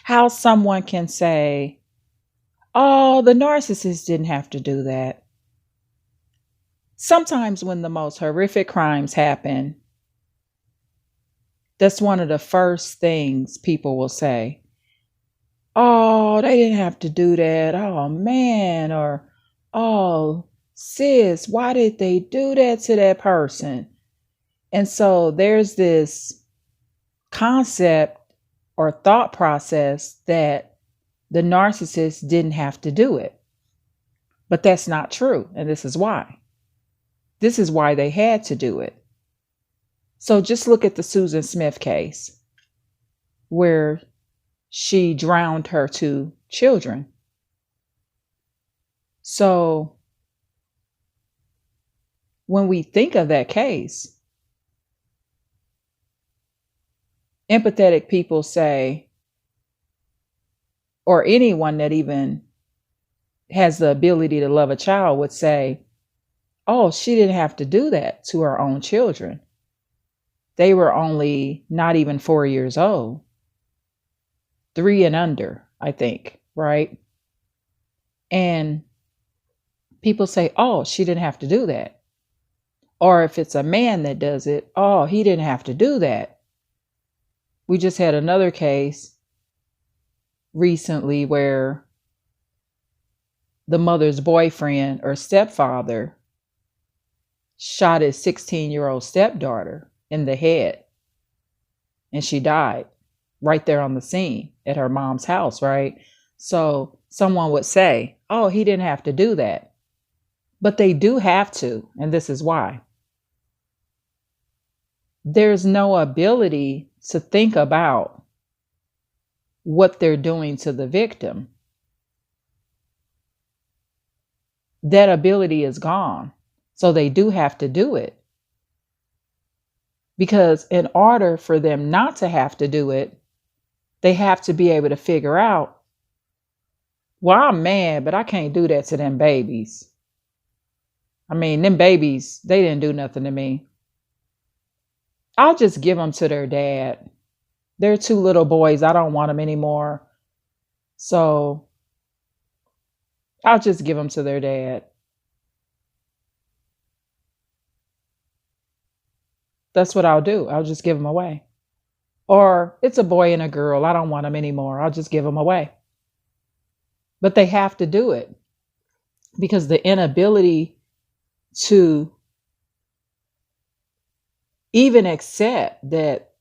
How someone can say, oh, the narcissist didn't have to do that. Sometimes when the most horrific crimes happen, that's one of the first things people will say. Oh, they didn't have to do that. Oh, man. Or, oh, sis, why did they do that to that person? And so there's this concept or thought process that the narcissist didn't have to do it. But that's not true. And this is why. This is why they had to do it. So just look at the Susan Smith case where she drowned her 2 children. So when we think of that case, empathetic people say, or anyone that even has the ability to love a child would say, oh, she didn't have to do that to her own children. They were only not even 4 years old. 3 and under, I think, right? And people say, oh, she didn't have to do that. Or if it's a man that does it, oh, he didn't have to do that. We just had another case recently where the mother's boyfriend or stepfather shot his 16-year-old stepdaughter in the head, and she died right there on the scene at her mom's house, right? So someone would say, oh, he didn't have to do that. But they do have to, and this is why. There's no ability to think about what they're doing to the victim. That ability is gone. So they do have to do it. Because in order for them not to have to do it, they have to be able to figure out, well, I'm mad, but I can't do that to them babies. I mean, them babies, they didn't do nothing to me. I'll just give them to their dad. They're 2 little boys. I don't want them anymore. So I'll just give them to their dad. That's what I'll do. I'll just give them away. Or it's a boy and a girl. I don't want them anymore. I'll just give them away. But they have to do it because the inability to even accept that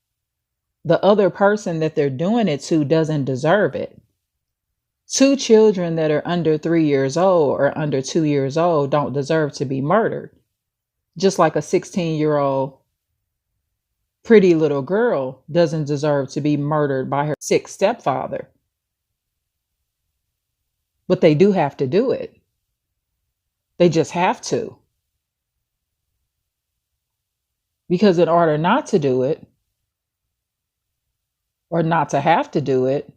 the other person that they're doing it to doesn't deserve it. 2 children that are under 3 years old or under 2 years old don't deserve to be murdered. Just like a 16-year-old pretty little girl doesn't deserve to be murdered by her sick stepfather. But they do have to do it. They just have to. Because in order not to do it, or not to have to do it,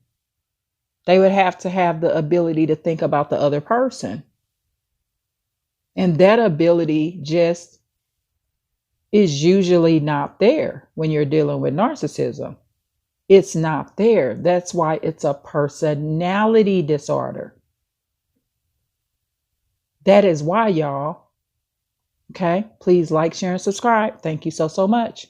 they would have to have the ability to think about the other person. And that ability just is usually not there when you're dealing with narcissism. It's not there. That's why it's a personality disorder. That is why, y'all. Okay, please like, share, and subscribe. Thank you so much.